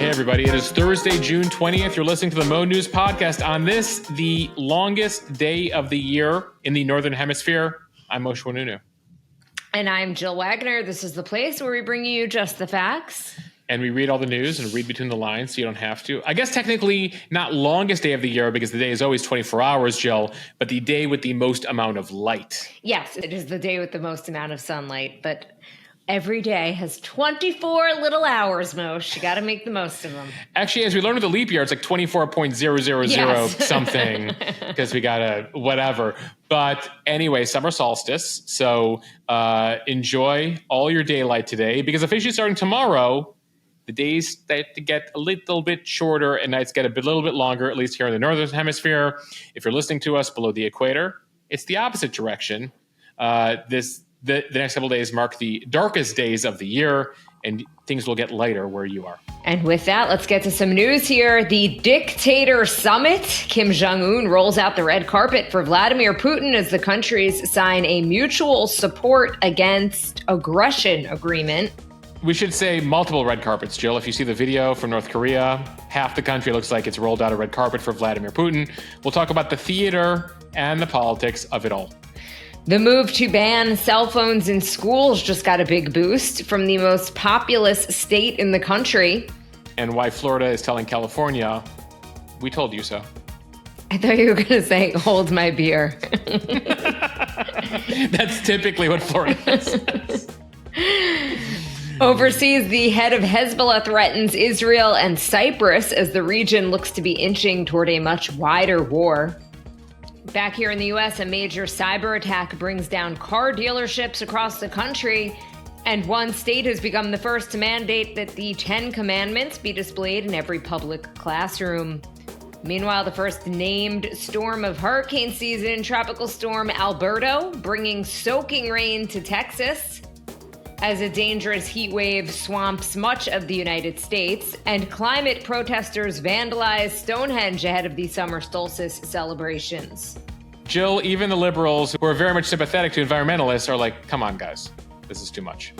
Hey, everybody. It is Thursday, June 20th. You're listening to the Mo News Podcast. On this, the longest day of the year in the Northern Hemisphere, I'm Moshe Wanunu. And I'm Jill Wagner. This is the place where we bring you just the facts. And we read all the news and read between the lines so you don't have to. I guess technically not longest day of the year because the day is always 24 hours, Jill, but the day with the most amount of light. Yes, it is the day with the most amount of sunlight, but every day has 24 little hours, Moshe. You got to make the most of them. Actually, as we learned with the leap year, it's like 24.000 Yes. something because we got a whatever. But anyway, summer solstice. So enjoy all your daylight today because officially starting tomorrow, the days start to get a little bit shorter and nights get a little bit longer, at least here in the Northern Hemisphere. If you're listening to us below the equator, it's the opposite direction. The next couple of days mark the darkest days of the year, and things will get lighter where you are. And with that, let's get to some news here. The Dictator Summit. Kim Jong-un rolls out the red carpet for Vladimir Putin as the countries sign a mutual support against aggression agreement. We should say multiple red carpets, Jill. If you see the video from North Korea, half the country looks like it's rolled out a red carpet for Vladimir Putin. We'll talk about the theater and the politics of it all. The move to ban cell phones in schools just got a big boost from the most populous state in the country. And why Florida is telling California, we told you so. I thought you were going to say, hold my beer. That's typically what Florida says. Overseas, the head of Hezbollah threatens Israel and Cyprus as the region looks to be inching toward a much wider war. Back here in the U.S., a major cyber attack brings down car dealerships across the country, and one state has become the first to mandate that the 10 Commandments be displayed in every public classroom. Meanwhile, the first named storm of hurricane season, Tropical Storm Alberto, bringing soaking rain to Texas as a dangerous heat wave swamps much of the United States, and climate protesters vandalize Stonehenge ahead of the summer solstice celebrations. Jill, even the liberals who are very much sympathetic to environmentalists are like, come on, guys, this is too much.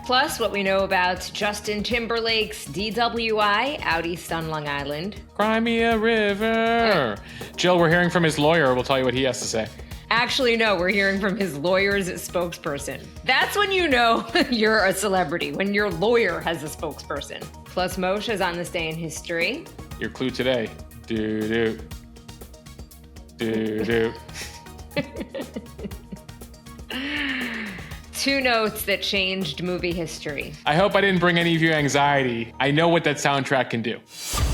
Plus, what we know about Justin Timberlake's DWI out east on Long Island. Crimea River. Jill, we're hearing from his lawyer. We'll tell you what he has to say. Actually, no, we're hearing from his lawyer's spokesperson. That's when you know you're a celebrity, when your lawyer has a spokesperson. Plus, Moshe is on this day in history. Your clue today. Do-do. Do-do. Two notes that changed movie history. I hope I didn't bring any of you anxiety. I know what that soundtrack can do.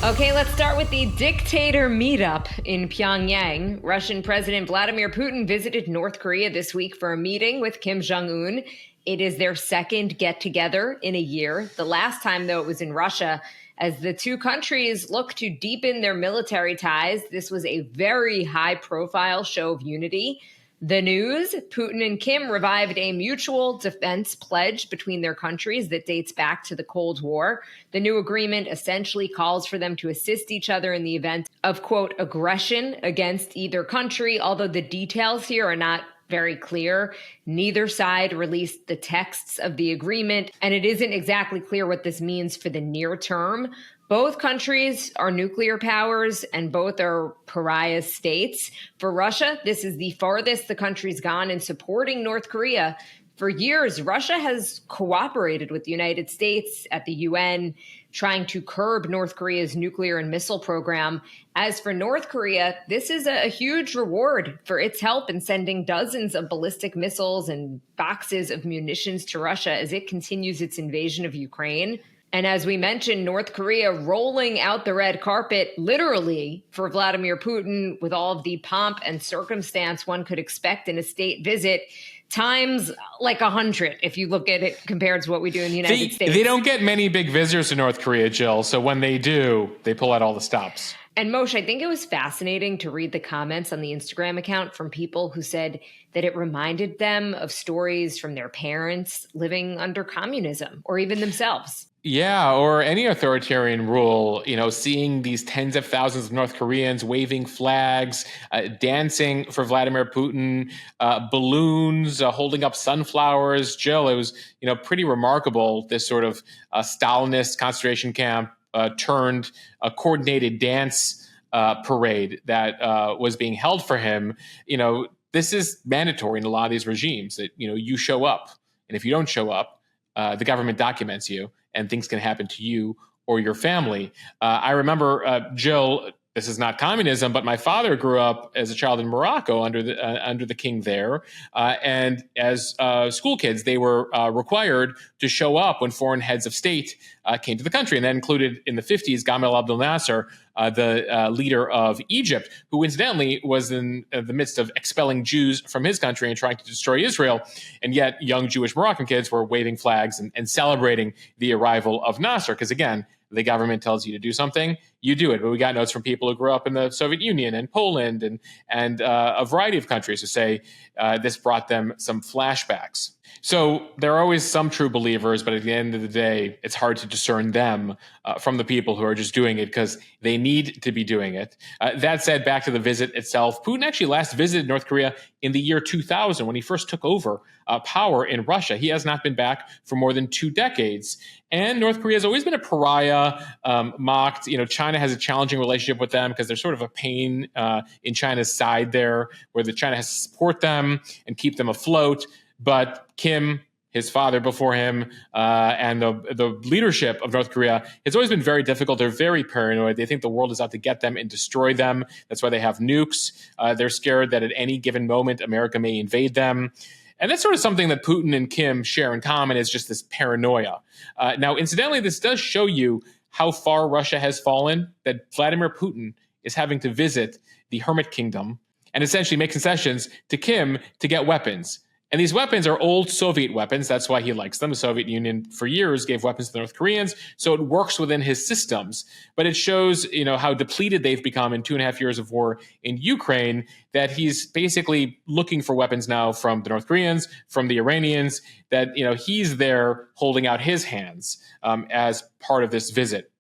Okay, let's start with the dictator meetup in Pyongyang. Russian President Vladimir Putin visited North Korea this week for a meeting with Kim Jong-un. It is their second get-together in a year. The last time, though, it was in Russia. As the two countries look to deepen their military ties, this was a very high-profile show of unity. The news, Putin and Kim revived a mutual defense pledge between their countries that dates back to the Cold War. The new agreement essentially calls for them to assist each other in the event of, quote, aggression against either country, although the details here are not very clear. Neither side released the texts of the agreement, and it isn't exactly clear what this means for the near term. Both countries are nuclear powers and both are pariah states. For Russia, this is the farthest the country's gone in supporting North Korea. For years, Russia has cooperated with the United States at the UN, trying to curb North Korea's nuclear and missile program. As for North Korea, this is a huge reward for its help in sending dozens of ballistic missiles and boxes of munitions to Russia as it continues its invasion of Ukraine. And as we mentioned, North Korea rolling out the red carpet, literally, for Vladimir Putin with all of the pomp and circumstance one could expect in a state visit, times like 100 if you look at it compared to what we do in the United States. They don't get many big visitors to North Korea, Jill, so when they do, they pull out all the stops. And Moshe, I think it was fascinating to read the comments on the Instagram account from people who said that it reminded them of stories from their parents living under communism or even themselves. Yeah, or any authoritarian rule, seeing these tens of thousands of North Koreans waving flags, dancing for Vladimir Putin, balloons, holding up sunflowers. Jill, it was, pretty remarkable, this sort of Stalinist concentration camp turned a coordinated dance parade that was being held for him. This is mandatory in a lot of these regimes that, you show up. And if you don't show up, the government documents you and things can happen to you or your family. I remember, Jill, this is not communism, but my father grew up as a child in Morocco under the king there. And as school kids, they were required to show up when foreign heads of state came to the country. And that included, in the 50s, Gamal Abdel Nasser, the leader of Egypt, who incidentally was in the midst of expelling Jews from his country and trying to destroy Israel. And yet young Jewish Moroccan kids were waving flags and celebrating the arrival of Nasser. Because again, the government tells you to do something, you do it. But we got notes from people who grew up in the Soviet Union and Poland and a variety of countries who say this brought them some flashbacks. So there are always some true believers, but at the end of the day, it's hard to discern them from the people who are just doing it because they need to be doing it. That said, back to the visit itself, Putin actually last visited North Korea in the year 2000 when he first took over power in Russia. He has not been back for more than 2 decades. And North Korea has always been a pariah, mocked. China has a challenging relationship with them because they're sort of a pain in China's side there, where China has to support them and keep them afloat. But Kim, his father before him, and the leadership of North Korea has always been very difficult. They're very paranoid. They think the world is out to get them and destroy them. That's why they have nukes. They're scared that at any given moment, America may invade them. And that's sort of something that Putin and Kim share in common, is just this paranoia. Now, incidentally, this does show you how far Russia has fallen, that Vladimir Putin is having to visit the Hermit Kingdom and essentially make concessions to Kim to get weapons. And these weapons are old Soviet weapons. That's why he likes them. The Soviet Union for years gave weapons to the North Koreans, so it works within his systems. But it shows, how depleted they've become in 2.5 years of war in Ukraine, that he's basically looking for weapons now from the North Koreans, from the Iranians, that, he's there holding out his hands as part of this visit.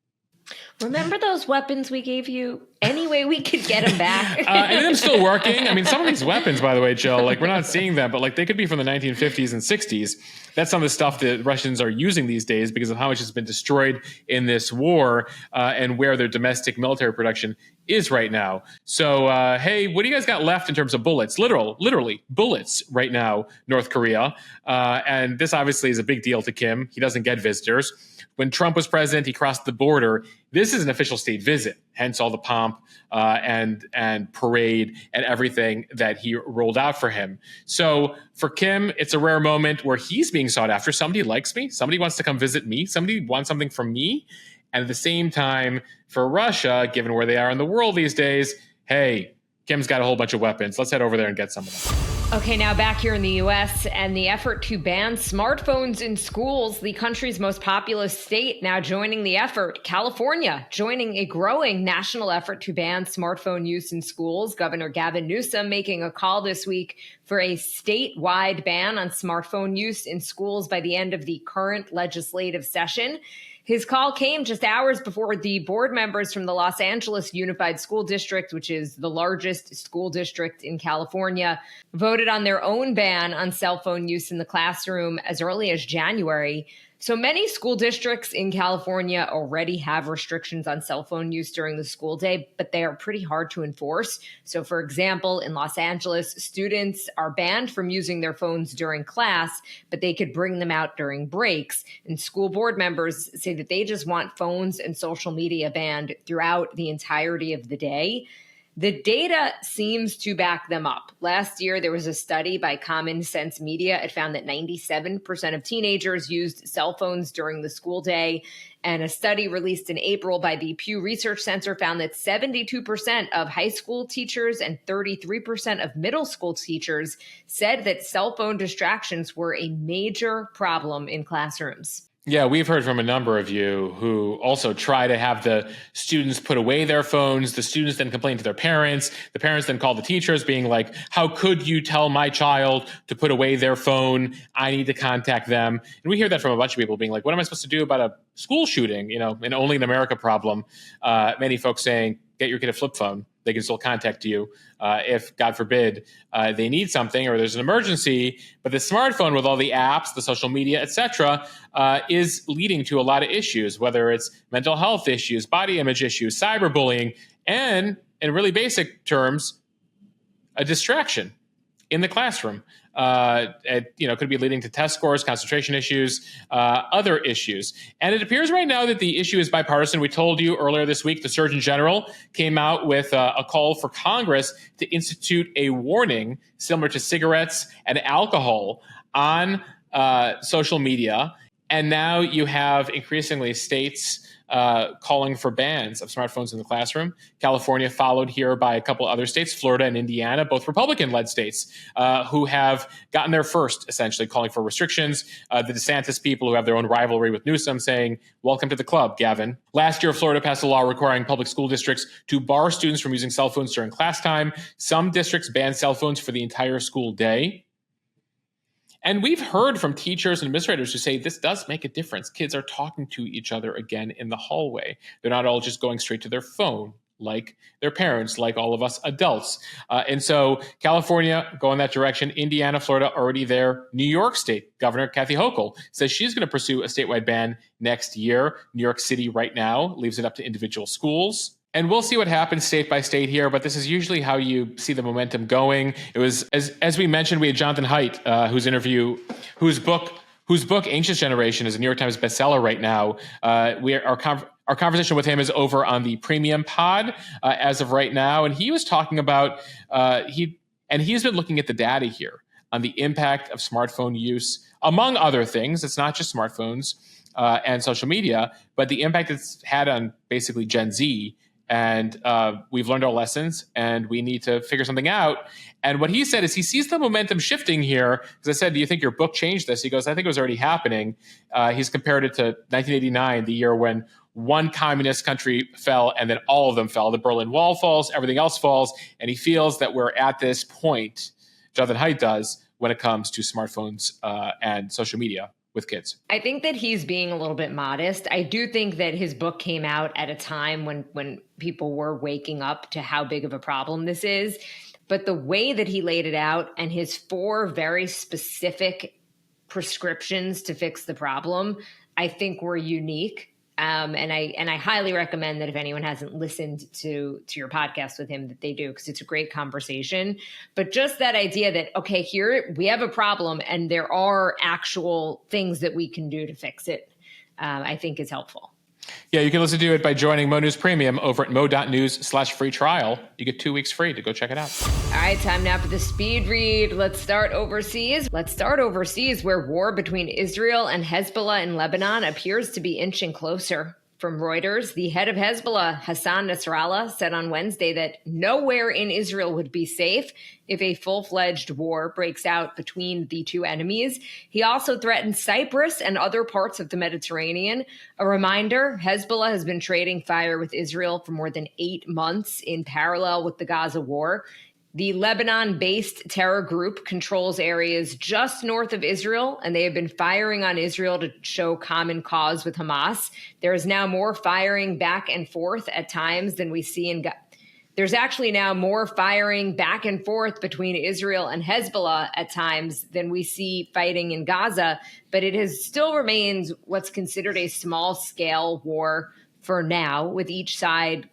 Remember those weapons we gave you? Any way we could get them back? And them still working. I mean, some of these weapons, by the way, Jill, we're not seeing them, but they could be from the 1950s and 60s. That's some of the stuff that Russians are using these days because of how much has been destroyed in this war and where their domestic military production is right now. So, hey, what do you guys got left in terms of bullets? Literally bullets right now, North Korea. And this obviously is a big deal to Kim. He doesn't get visitors. When Trump was president, he crossed the border. This is an official state visit, hence all the pomp and parade and everything that he rolled out for him. So for Kim, it's a rare moment where he's being sought after. Somebody likes me. Somebody wants to come visit me. Somebody wants something from me. And at the same time, for Russia, given where they are in the world these days, hey, Kim's got a whole bunch of weapons. Let's head over there and get some of them. Okay, now back here in the U.S. and the effort to ban smartphones in schools, the country's most populous state now joining the effort. California joining a growing national effort to ban smartphone use in schools. Governor Gavin Newsom making a call this week for a statewide ban on smartphone use in schools by the end of the current legislative session. His call came just hours before the board members from the Los Angeles Unified School District, which is the largest school district in California, voted on their own ban on cell phone use in the classroom as early as January. So many school districts in California already have restrictions on cell phone use during the school day, but they are pretty hard to enforce. So, for example, in Los Angeles, students are banned from using their phones during class, but they could bring them out during breaks. And school board members say that they just want phones and social media banned throughout the entirety of the day. The data seems to back them up. Last year, there was a study by Common Sense Media. It found that 97% of teenagers used cell phones during the school day. And a study released in April by the Pew Research Center found that 72% of high school teachers and 33% of middle school teachers said that cell phone distractions were a major problem in classrooms. Yeah, we've heard from a number of you who also try to have the students put away their phones. The students then complain to their parents. The parents then call the teachers being like, how could you tell my child to put away their phone? I need to contact them. And we hear that from a bunch of people being like, what am I supposed to do about a school shooting? An only in America problem. Many folks saying, get your kid a flip phone. They can still contact you if, God forbid, they need something or there's an emergency. But the smartphone with all the apps, the social media, etc., is leading to a lot of issues, whether it's mental health issues, body image issues, cyberbullying, and in really basic terms, a distraction in the classroom. It could be leading to test scores, concentration issues, other issues. And it appears right now that the issue is bipartisan. We told you earlier this week, the Surgeon General came out with a call for Congress to institute a warning similar to cigarettes and alcohol on social media. And now you have increasingly states calling for bans of smartphones in the classroom. California followed here by a couple other states, Florida and Indiana, both Republican-led states, who have gotten there first, essentially calling for restrictions. The DeSantis people who have their own rivalry with Newsom saying, welcome to the club, Gavin. Last year, Florida passed a law requiring public school districts to bar students from using cell phones during class time. Some districts ban cell phones for the entire school day. And we've heard from teachers and administrators who say this does make a difference. Kids are talking to each other again in the hallway. They're not all just going straight to their phone like their parents, like all of us adults. And so California going that direction, Indiana, Florida already there. New York State Governor Kathy Hochul says she's going to pursue a statewide ban next year. New York City right now leaves it up to individual schools. And we'll see what happens state by state here, but this is usually how you see the momentum going. It was, as we mentioned, we had Jonathan Haidt, whose book Anxious Generation is a New York Times bestseller right now. Our conversation with him is over on the Premium Pod as of right now, and he was talking about he's been looking at the data here on the impact of smartphone use, among other things. It's not just smartphones and social media, but the impact it's had on basically Gen Z. And we've learned our lessons and we need to figure something out. And what he said is he sees the momentum shifting here. Because I said, do you think your book changed this? He goes, I think it was already happening. He's compared it to 1989, the year when one communist country fell and then all of them fell. The Berlin Wall falls, everything else falls. And he feels that we're at this point, Jonathan Haidt does, when it comes to smartphones and social media with kids. I think that he's being a little bit modest. I do think that his book came out at a time when people were waking up to how big of a problem this is. But the way that he laid it out and his 4 very specific prescriptions to fix the problem, I think were unique. And I highly recommend that if anyone hasn't listened to your podcast with him, that they do, because it's a great conversation. But just that idea that, okay, here we have a problem and there are actual things that we can do to fix it, I think is helpful. Yeah, you can listen to it by joining Mo News Premium over at mo.news/free trial. You get 2 weeks free to go check it out. All right, time now for the speed read. Let's start overseas. Where war between Israel and Hezbollah in Lebanon appears to be inching closer. From Reuters, the head of Hezbollah, Hassan Nasrallah, said on Wednesday that nowhere in Israel would be safe if a full-fledged war breaks out between the two enemies. He also threatened Cyprus and other parts of the Mediterranean. A reminder, Hezbollah has been trading fire with Israel for more than 8 months in parallel with the Gaza war. The Lebanon-based terror group controls areas just north of Israel, and they have been firing on Israel to show common cause with Hamas. There is now more firing back and forth at times than we see in Gaza. There's actually now more firing back and forth between Israel and Hezbollah at times than we see fighting in Gaza, but it still remains what's considered a small-scale war for now, with each side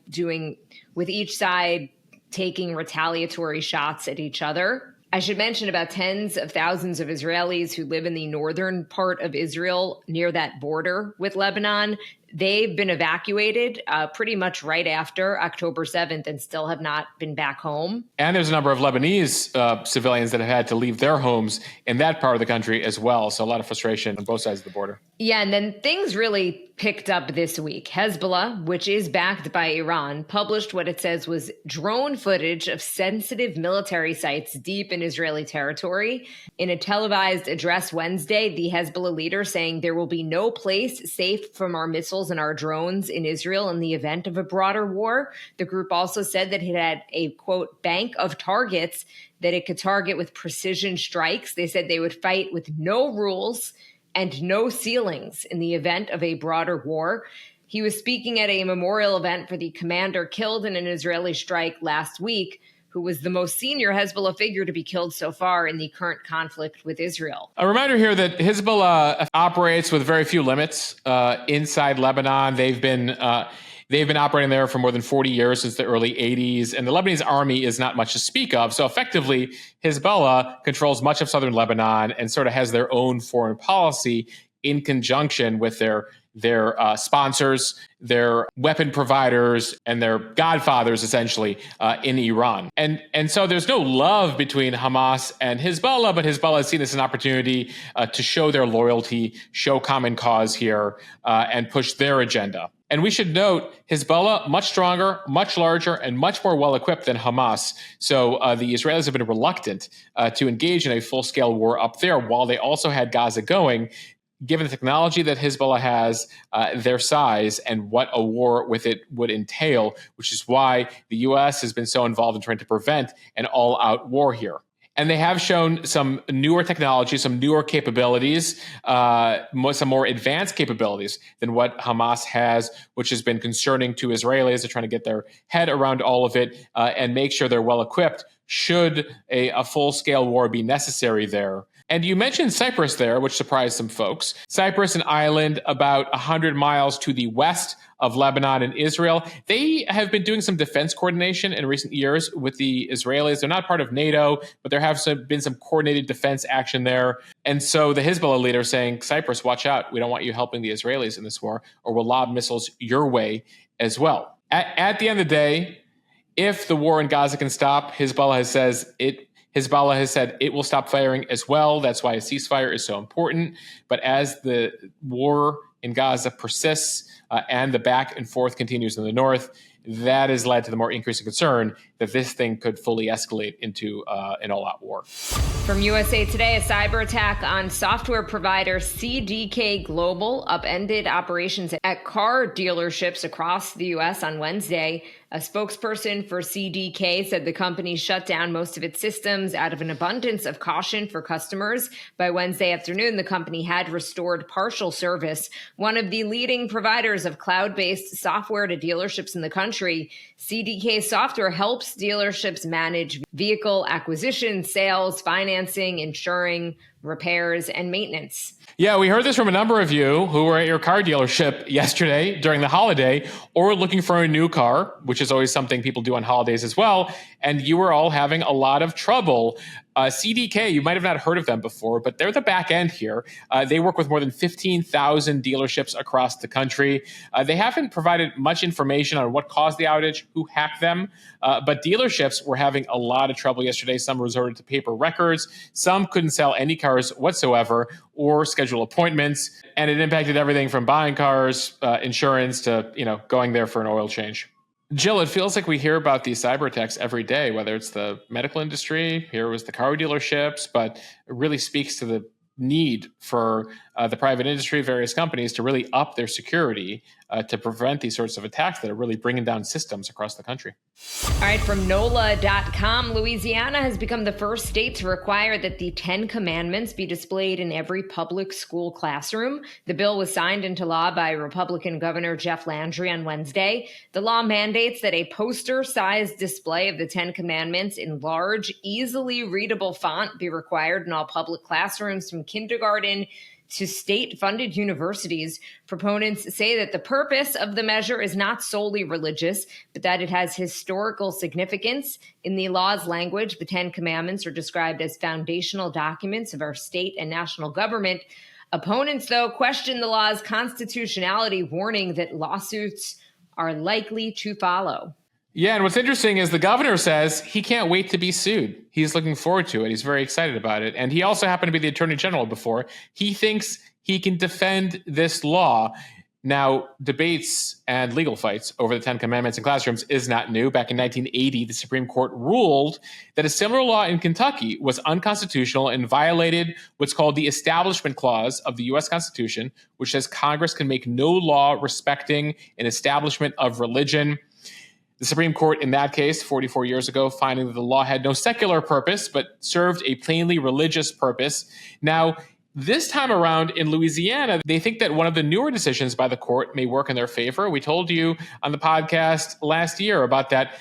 taking retaliatory shots at each other. I should mention about tens of thousands of Israelis who live in the northern part of Israel near that border with Lebanon. They've been evacuated pretty much right after October 7th and still have not been back home. And there's a number of Lebanese civilians that have had to leave their homes in that part of the country as well. So a lot of frustration on both sides of the border. Yeah, and then things really picked up this week. Hezbollah, which is backed by Iran, published what it says was drone footage of sensitive military sites deep in Israeli territory. In a televised address Wednesday, the Hezbollah leader saying there will be no place safe from our missiles and our drones in Israel in the event of a broader war. The group also said that it had a, quote, bank of targets that it could target with precision strikes. They said they would fight with no rules and no ceilings in the event of a broader war. He was speaking at a memorial event for the commander killed in an Israeli strike last week, who was the most senior Hezbollah figure to be killed so far in the current conflict with Israel. A reminder here that Hezbollah operates with very few limits inside Lebanon. They've been operating there for more than 40 years, since the early 80s, and the Lebanese army is not much to speak of. So effectively, Hezbollah controls much of southern Lebanon and sort of has their own foreign policy in conjunction with their sponsors, their weapon providers, and their godfathers, essentially, in Iran. And so there's no love between Hamas and Hezbollah, but Hezbollah has seen this as an opportunity to show their loyalty, show common cause here, and push their agenda. And we should note, Hezbollah, much stronger, much larger, and much more well-equipped than Hamas. So the Israelis have been reluctant to engage in a full-scale war up there, while they also had Gaza going. Given the technology that Hezbollah has, their size, and what a war with it would entail, which is why the U.S. has been so involved in trying to prevent an all-out war here. And they have shown some newer technology, some newer capabilities, some more advanced capabilities than what Hamas has, which has been concerning to Israelis. They're trying to get their head around all of it and make sure they're well-equipped should a full-scale war be necessary there. And you mentioned Cyprus there, which surprised some folks. Cyprus, an island about 100 miles to the west of Lebanon and Israel. They have been doing some defense coordination in recent years with the Israelis. They're not part of NATO, but there have been some coordinated defense action there. And so the Hezbollah leader saying, Cyprus, watch out. We don't want you helping the Israelis in this war, or we'll lob missiles your way as well. At the end of the day, if the war in Gaza can stop, Hezbollah has said it will stop firing as well. That's why a ceasefire is so important. But as the war in Gaza persists and the back and forth continues in the north, that has led to the more increasing concern that this thing could fully escalate into an all-out war. From USA Today, a cyber attack on software provider CDK Global upended operations at car dealerships across the U.S. on Wednesday. A spokesperson for CDK said the company shut down most of its systems out of an abundance of caution for customers. By Wednesday afternoon, the company had restored partial service. One of the leading providers of cloud-based software to dealerships in the country, CDK Software helps dealerships manage vehicle acquisition, sales, financing, insuring, repairs, and maintenance. Yeah, we heard this from a number of you who were at your car dealership yesterday during the holiday, or looking for a new car, which is always something people do on holidays as well. And you were all having a lot of trouble. CDK, you might have not heard of them before, but they're the back end here. They work with more than 15,000 dealerships across the country. They haven't provided much information on what caused the outage, who hacked them, but dealerships were having a lot of trouble yesterday. Some resorted to paper records. Some couldn't sell any cars whatsoever or schedule appointments. And it impacted everything from buying cars, insurance, to going there for an oil change. Jill, it feels like we hear about these cyber attacks every day, whether it's the medical industry, here was the car dealerships, but it really speaks to the need for the private industry, various companies, to really up their security to prevent these sorts of attacks that are really bringing down systems across the country. All right, from NOLA.com, Louisiana has become the first state to require that the 10 Commandments be displayed in every public school classroom. The bill was signed into law by Republican Governor Jeff Landry on Wednesday. The law mandates that a poster-sized display of the 10 Commandments in large, easily readable font be required in all public classrooms from kindergarten to state-funded universities. Proponents say that the purpose of the measure is not solely religious, but that it has historical significance. In the law's language, the 10 Commandments are described as foundational documents of our state and national government. Opponents, though, question the law's constitutionality, warning that lawsuits are likely to follow. Yeah, and what's interesting is the governor says he can't wait to be sued. He's looking forward to it. He's very excited about it. And he also happened to be the attorney general before. He thinks he can defend this law. Now, debates and legal fights over the 10 Commandments in classrooms is not new. Back in 1980, the Supreme Court ruled that a similar law in Kentucky was unconstitutional and violated what's called the Establishment Clause of the U.S. Constitution, which says Congress can make no law respecting an establishment of religion. The Supreme Court in that case, 44 years ago, finding that the law had no secular purpose, but served a plainly religious purpose. Now, This time around in Louisiana, they think that one of the newer decisions by the court may work in their favor. We told you on the podcast last year about that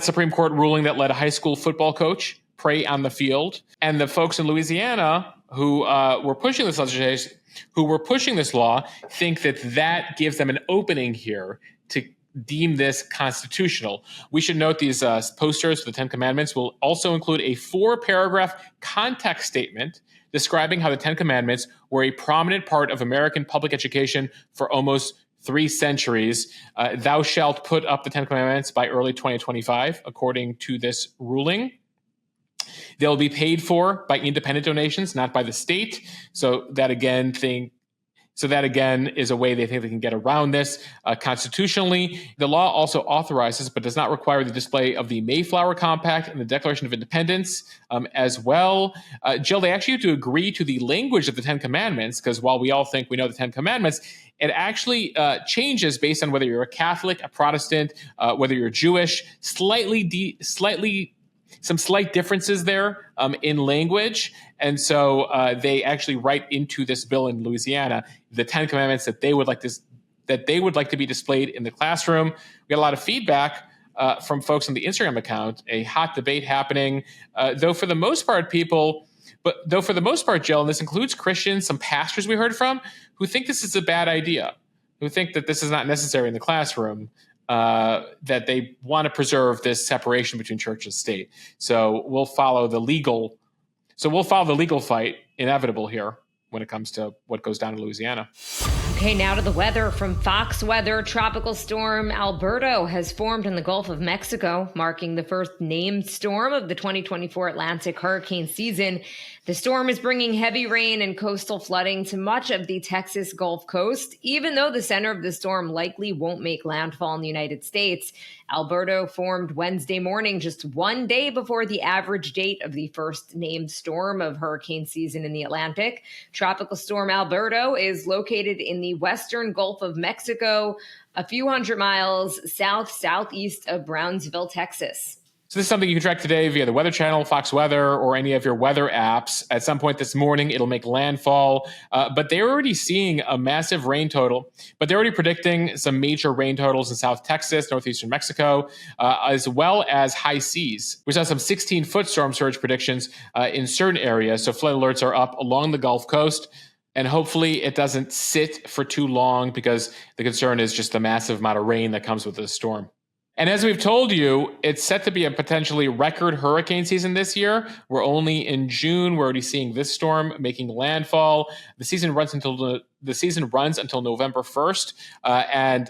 Supreme Court ruling that let a high school football coach pray on the field. And the folks in Louisiana who were pushing this legislation, who were pushing this law, think that gives them an opening here to deem this constitutional. We should note these posters for the Ten Commandments will also include a 4-paragraph context statement describing how the Ten Commandments were a prominent part of American public education for almost 3 centuries. Thou shalt put up the Ten Commandments by early 2025, according to this ruling. They'll be paid for by independent donations, not by the state. So that again is a way they think they can get around this constitutionally. The law also authorizes, but does not require, the display of the Mayflower Compact and the Declaration of Independence as well. Jill, they actually have to agree to the language of the Ten Commandments, because while we all think we know the Ten Commandments, it actually changes based on whether you're a Catholic, a Protestant, whether you're Jewish, some slight differences there in language. And so they actually write into this bill in Louisiana the Ten Commandments that they would like to be displayed in the classroom. We got a lot of feedback from folks on the Instagram account, a hot debate happening, though for the most part, Jill, and this includes Christians, some pastors we heard from, who think this is a bad idea, who think that this is not necessary in the classroom. That they want to preserve this separation between church and state. So we'll follow the legal fight inevitable here when it comes to what goes down in Louisiana. Okay, now to the weather from Fox Weather. Tropical storm Alberto has formed in the Gulf of Mexico, marking the first named storm of the 2024 Atlantic hurricane season. The storm is bringing heavy rain and coastal flooding to much of the Texas Gulf Coast. Even though the center of the storm likely won't make landfall in the United States, Alberto formed Wednesday morning, just one day before the average date of the first named storm of hurricane season in the Atlantic. Tropical storm Alberto is located in the western Gulf of Mexico, a few hundred miles southeast of Brownsville, Texas. So this is something you can track today via the Weather Channel, Fox Weather, or any of your weather apps. At some point this morning, it'll make landfall. But they're already seeing a massive rain total. But they're already predicting some major rain totals in South Texas, northeastern Mexico, as well as high seas. We saw some 16-foot storm surge predictions in certain areas. So flood alerts are up along the Gulf Coast. And hopefully it doesn't sit for too long, because the concern is just the massive amount of rain that comes with the storm. And as we've told you, it's set to be a potentially record hurricane season this year. We're only in June. We're already seeing this storm making landfall. The season runs until November 1st, and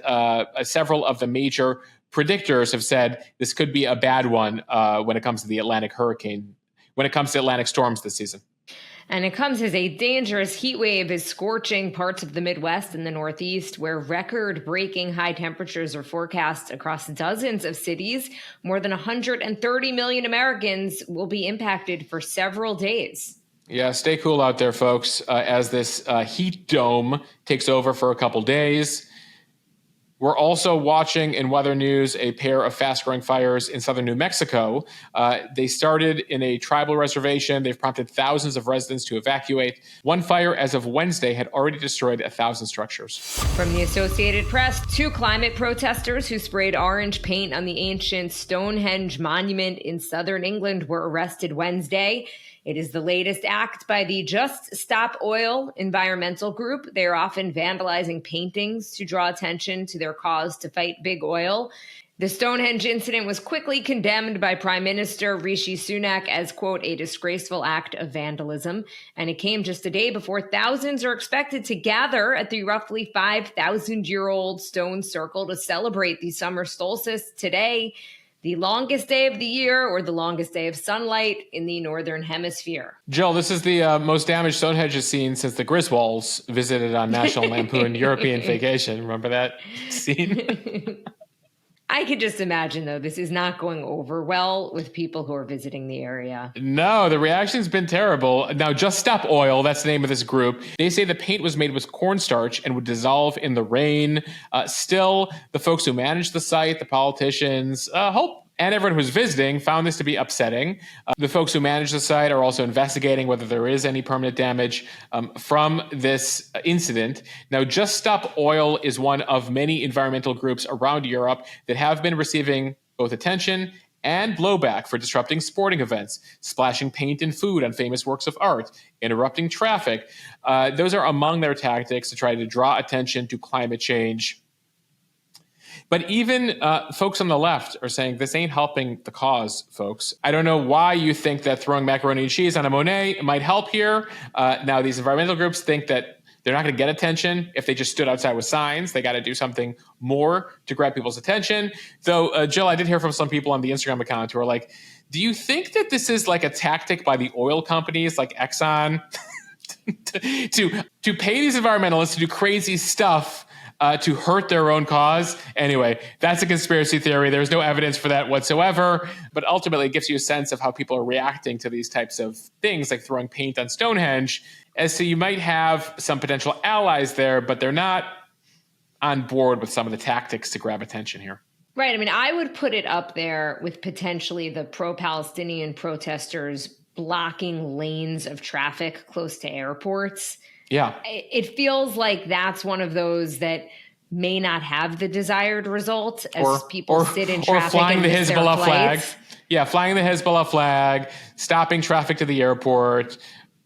several of the major predictors have said this could be a bad one when it comes to the Atlantic storms this season. And it comes as a dangerous heat wave is scorching parts of the Midwest and the Northeast, where record-breaking high temperatures are forecast across dozens of cities. More than 130 million Americans will be impacted for several days. Yeah, stay cool out there, folks, as this heat dome takes over for a couple days. We're also watching in weather news a pair of fast-growing fires in southern New Mexico. They started in a tribal reservation. They've prompted thousands of residents to evacuate. One fire, as of Wednesday, had already destroyed 1,000 structures. From the Associated Press, 2 climate protesters who sprayed orange paint on the ancient Stonehenge monument in southern England were arrested Wednesday. It is the latest act by the Just Stop Oil environmental group. They are often vandalizing paintings to draw attention to their cause to fight big oil. The Stonehenge incident was quickly condemned by Prime Minister Rishi Sunak as, quote, a disgraceful act of vandalism. And it came just a day before thousands are expected to gather at the roughly 5,000-year-old stone circle to celebrate the summer solstice today, the longest day of the year, or the longest day of sunlight in the Northern Hemisphere. Jill, this is the most damage Stonehenge has seen since the Griswolds visited on National Lampoon European Vacation. Remember that scene? I could just imagine, though, this is not going over well with people who are visiting the area. No, the reaction's been terrible. Now, Just Stop Oil, that's the name of this group. They say the paint was made with cornstarch and would dissolve in the rain. Still, the folks who manage the site, the politicians, hope and everyone who's visiting found this to be upsetting. The folks who manage the site are also investigating whether there is any permanent damage from this incident. Now, Just Stop Oil is one of many environmental groups around Europe that have been receiving both attention and blowback for disrupting sporting events, splashing paint and food on famous works of art, interrupting traffic. Those are among their tactics to try to draw attention to climate change. But even folks on the left are saying this ain't helping the cause, folks. I don't know why you think that throwing macaroni and cheese on a Monet might help here. Now, these environmental groups think that they're not going to get attention if they just stood outside with signs. They got to do something more to grab people's attention. Though, Jill, I did hear from some people on the Instagram account who are like, do you think that this is like a tactic by the oil companies like Exxon to pay these environmentalists to do crazy stuff to hurt their own cause? Anyway, that's a conspiracy theory. There's no evidence for that whatsoever. But ultimately, it gives you a sense of how people are reacting to these types of things, like throwing paint on Stonehenge. As so you might have some potential allies there, but they're not on board with some of the tactics to grab attention here. Right. I mean, I would put it up there with potentially the pro-Palestinian protesters blocking lanes of traffic close to airports. Yeah. It feels like that's one of those that may not have the desired result as people sit in traffic. Or flying and the miss their Hezbollah flag. flights. Yeah, flying the Hezbollah flag, stopping traffic to the airport,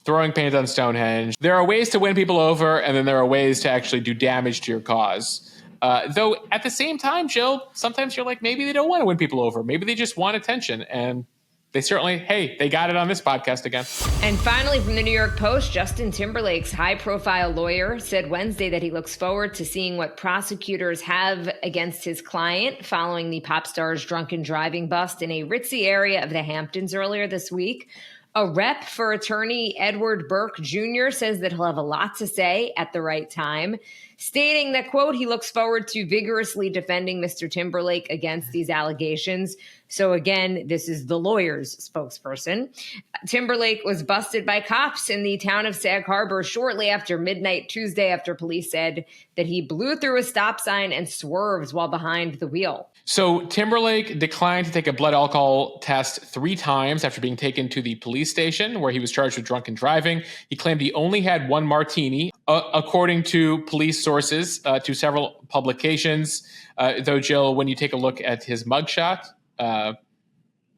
throwing paint on Stonehenge. There are ways to win people over, and then there are ways to actually do damage to your cause. Though at the same time, Jill, sometimes you're like, maybe they don't want to win people over. Maybe they just want attention. And they certainly, they got it on this podcast again. And finally, from the New York Post, Justin Timberlake's high-profile lawyer said Wednesday that he looks forward to seeing what prosecutors have against his client following the pop star's drunken driving bust in a ritzy area of the Hamptons earlier this week. A rep for attorney Edward Burke Jr. says that he'll have a lot to say at the right time, stating that, quote, he looks forward to vigorously defending Mr. Timberlake against these allegations. So again, this is the lawyer's spokesperson. Timberlake was busted by cops in the town of Sag Harbor shortly after midnight Tuesday after police said that he blew through a stop sign and swerved while behind the wheel. So Timberlake declined to take a blood alcohol test 3 times after being taken to the police station where he was charged with drunken driving. He claimed he only had 1 martini, according to police sources to several publications. Though, Jill, when you take a look at his mugshot,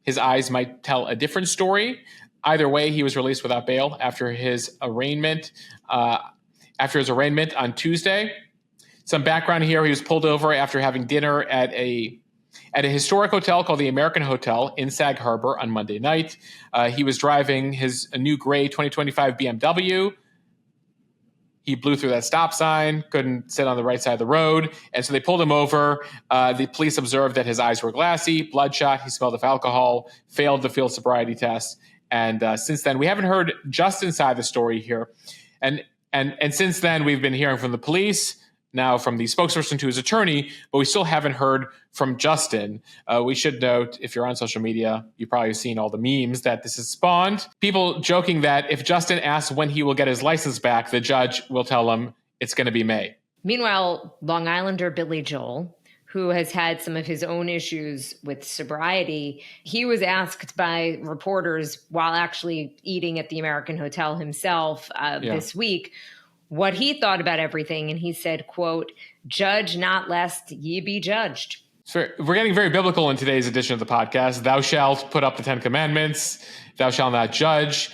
his eyes might tell a different story. Either way, he was released without bail after his arraignment on Tuesday. Some background here: he was pulled over after having dinner at a historic hotel called the American Hotel in Sag Harbor on Monday night. He was driving a new gray 2025 BMW. He blew through that stop sign, couldn't sit on the right side of the road, and so they pulled him over. The police observed that his eyes were glassy, bloodshot. He smelled of alcohol, failed the field sobriety test, and since then we haven't heard Justin's side of the story here. And since then we've been hearing from the police, now from the spokesperson to his attorney, but we still haven't heard from Justin. We should note, if you're on social media, you've probably seen all the memes that this has spawned. People joking that if Justin asks when he will get his license back, the judge will tell him it's going to be May. Meanwhile, Long Islander Billy Joel, who has had some of his own issues with sobriety, he was asked by reporters while actually eating at the American Hotel himself this week what he thought about everything. And he said, quote, "Judge not lest ye be judged." We're getting very biblical in today's edition of the podcast. Thou shalt put up the 10 commandments. Thou shalt not judge.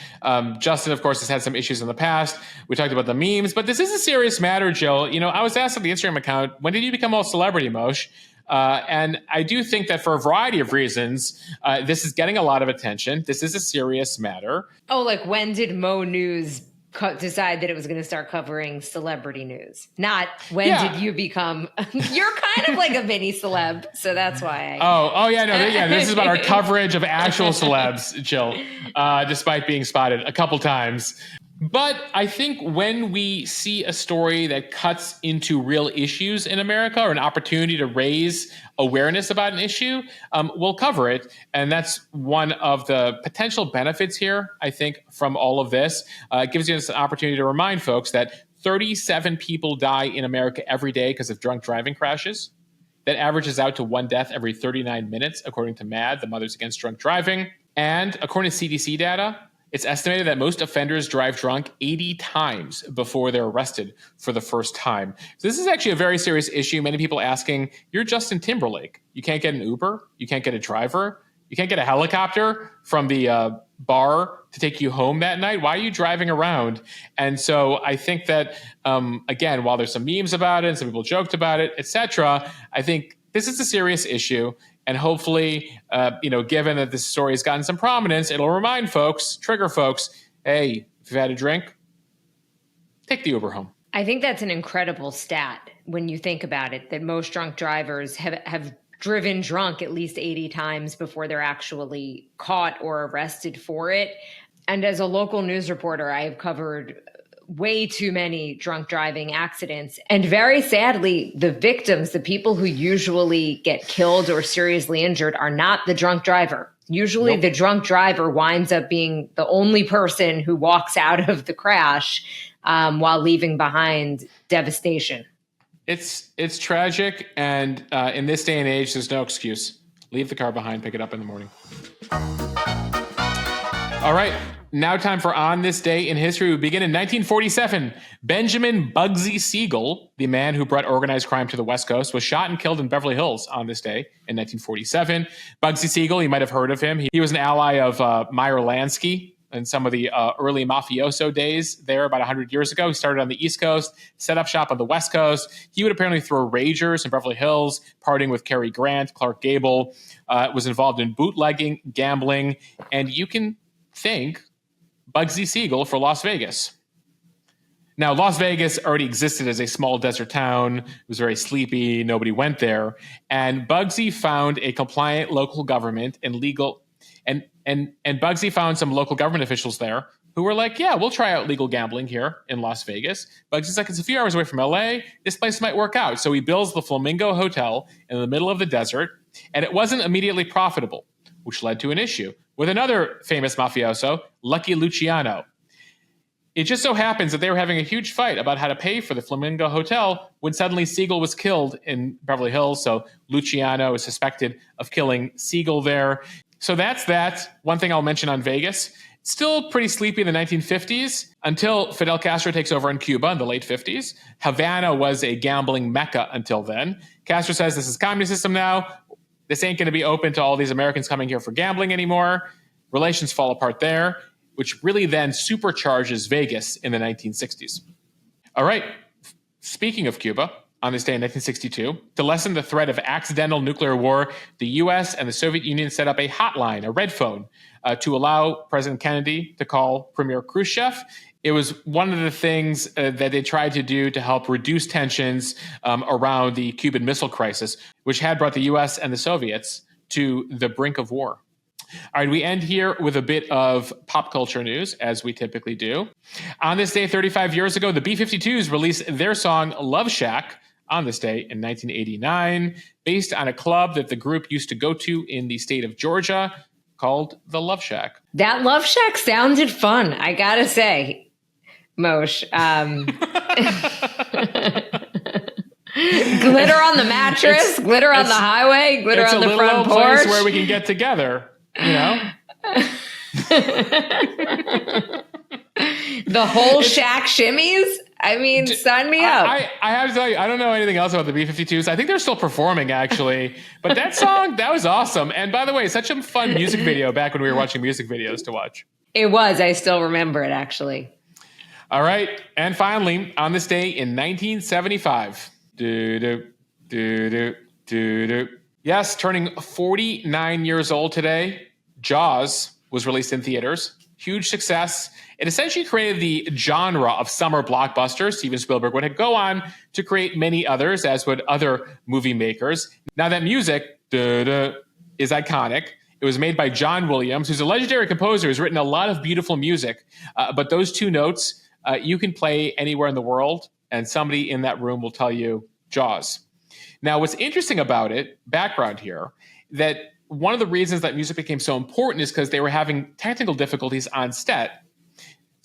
Justin, of course, has had some issues in the past. We talked about the memes, but this is a serious matter, Jill. You know, I was asked on the Instagram account, when did you become a celebrity, Moshe? And I do think that for a variety of reasons, this is getting a lot of attention. This is a serious matter. Oh, like when did Mo News decide that it was going to start covering celebrity news? Not when did you become you're kind of like a mini celeb, so that's why this is about our coverage of actual celebs, Jill, despite being spotted a couple times. But I think when we see a story that cuts into real issues in America, or an opportunity to raise awareness about an issue, we'll cover it. And that's one of the potential benefits here, I think, from all of this. It gives us an opportunity to remind folks that 37 people die in America every day because of drunk driving crashes. That averages out to one death every 39 minutes, according to MAD, the Mothers Against Drunk Driving. And according to CDC data, it's estimated that most offenders drive drunk 80 times before they're arrested for the first time. So this is actually a very serious issue. Many people asking, you're Justin Timberlake. You can't get an Uber. You can't get a driver. You can't get a helicopter from the bar to take you home that night. Why are you driving around? And so I think that, again, while there's some memes about it and some people joked about it, etc., I think this is a serious issue. And hopefully, given that this story has gotten some prominence, it'll remind folks, trigger folks, hey, if you've had a drink, take the Uber home. I think that's an incredible stat when you think about it, that most drunk drivers have driven drunk at least 80 times before they're actually caught or arrested for it. And as a local news reporter, I have covered way too many drunk driving accidents. And very sadly, the victims, the people who usually get killed or seriously injured, are not the drunk driver. Usually Nope. The drunk driver winds up being the only person who walks out of the crash while leaving behind devastation. It's tragic. And in this day and age, there's no excuse. Leave the car behind, pick it up in the morning. All right. Now time for On This Day in History. We begin in 1947. Benjamin Bugsy Siegel, the man who brought organized crime to the West Coast, was shot and killed in Beverly Hills on this day in 1947. Bugsy Siegel, you might have heard of him. He was an ally of Meyer Lansky in some of the early mafioso days there about 100 years ago. He started on the East Coast, set up shop on the West Coast. He would apparently throw ragers in Beverly Hills, partying with Cary Grant, Clark Gable, was involved in bootlegging, gambling, and you can thank Bugsy Siegel for Las Vegas. Now, Las Vegas already existed as a small desert town. It was very sleepy. Nobody went there. And Bugsy found a compliant local government and legal, and Bugsy found some local government officials there who were like, yeah, we'll try out legal gambling here in Las Vegas. Bugsy's like, it's a few hours away from LA. This place might work out. So he builds the Flamingo Hotel in the middle of the desert, and it wasn't immediately profitable, which led to an issue with another famous mafioso, Lucky Luciano. It just so happens that they were having a huge fight about how to pay for the Flamingo Hotel when suddenly Siegel was killed in Beverly Hills. So Luciano is suspected of killing Siegel there. So that's that. One thing I'll mention on Vegas, it's still pretty sleepy in the 1950s until Fidel Castro takes over in Cuba in the late 50s. Havana was a gambling mecca until then. Castro says this is a communist system now. This ain't going to be open to all these Americans coming here for gambling anymore. Relations fall apart there, which really then supercharges Vegas in the 1960s. All right. Speaking of Cuba, on this day in 1962, to lessen the threat of accidental nuclear war, the U.S. and the Soviet Union set up a hotline, a red phone, to allow President Kennedy to call Premier Khrushchev. It was one of the things that they tried to do to help reduce tensions around the Cuban Missile Crisis, which had brought the U.S. and the Soviets to the brink of war. All right, we end here with a bit of pop culture news, as we typically do. On this day, 35 years ago, the B-52s released their song Love Shack on this day in 1989, based on a club that the group used to go to in the state of Georgia called the Love Shack. That Love Shack sounded fun, I gotta say. Moshe. Glitter on the mattress, glitter on the highway, glitter on the front porch. It's a little place where we can get together, you know? The whole shack shimmies? I mean, sign me up. I have to tell you, I don't know anything else about the B-52s. I think they're still performing, actually. But that song, that was awesome. And by the way, such a fun music video back when we were watching music videos to watch. It was. I still remember it, actually. All right. And finally, on this day in 1975. Yes, turning 49 years old today, Jaws was released in theaters. Huge success. It essentially created the genre of summer blockbusters. Steven Spielberg would go on to create many others, as would other movie makers. Now that music is iconic. It was made by John Williams, who's a legendary composer who's written a lot of beautiful music. But those two notes, you can play anywhere in the world, and somebody in that room will tell you Jaws. Now, what's interesting about it, background here, that one of the reasons that music became so important is because they were having technical difficulties on set.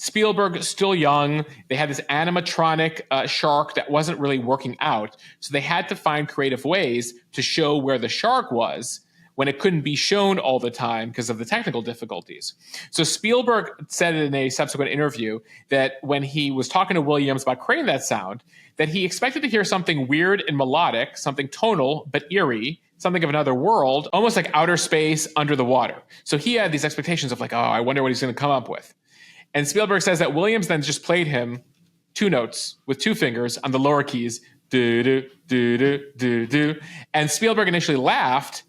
Spielberg, still young. They had this animatronic shark that wasn't really working out. So they had to find creative ways to show where the shark was when it couldn't be shown all the time because of the technical difficulties. So Spielberg said in a subsequent interview that when he was talking to Williams about creating that sound, that he expected to hear something weird and melodic, something tonal but eerie, something of another world, almost like outer space under the water. So he had these expectations of like, oh, I wonder what he's going to come up with. And Spielberg says that Williams then just played him 2 notes with 2 fingers on the lower keys, do, do, do, do, do. And Spielberg initially laughed,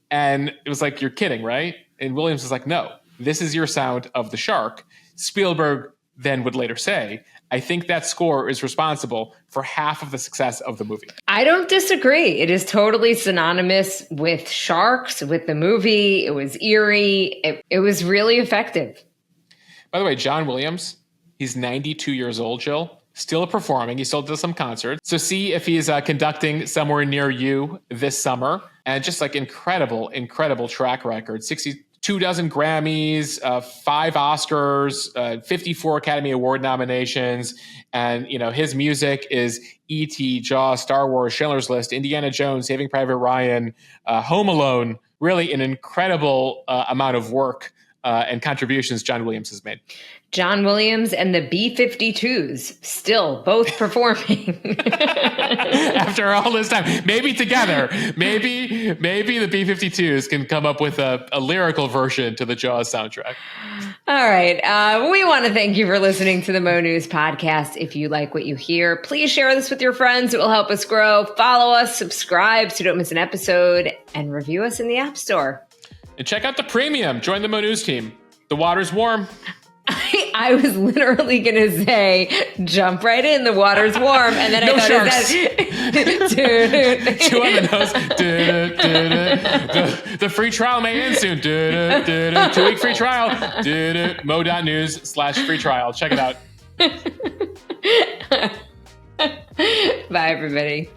and it was like, you're kidding, right? And Williams was like, no, this is your sound of the shark. Spielberg then would later say, I think that score is responsible for half of the success of the movie. I don't disagree. It is totally synonymous with sharks, with the movie. It was eerie. It was really effective. By the way, John Williams, he's 92 years old, Jill, still performing. He still does some concerts. So see if he's conducting somewhere near you this summer. And just like incredible track record. 62 dozen Grammys, 5 Oscars, 54 Academy Award nominations. And, you know, his music is E.T., Jaws, Star Wars, Schindler's List, Indiana Jones, Saving Private Ryan, Home Alone. Really an incredible amount of work and contributions John Williams has made. John Williams and the B-52s still both performing. After all this time, maybe together, maybe the B-52s can come up with a lyrical version to the Jaws soundtrack. All right. We want to thank you for listening to the Mo News podcast. If you like what you hear, please share this with your friends. It will help us grow. Follow us, subscribe so you don't miss an episode, and review us in the App Store. And check out the premium. Join the Mo News team. The water's warm. I was literally going to say, jump right in, the water's warm. And then no I thought, sharks. 2 on the nose. The free trial may end soon. 2-week free trial. Mo.news/free trial. Check it out. Bye, everybody.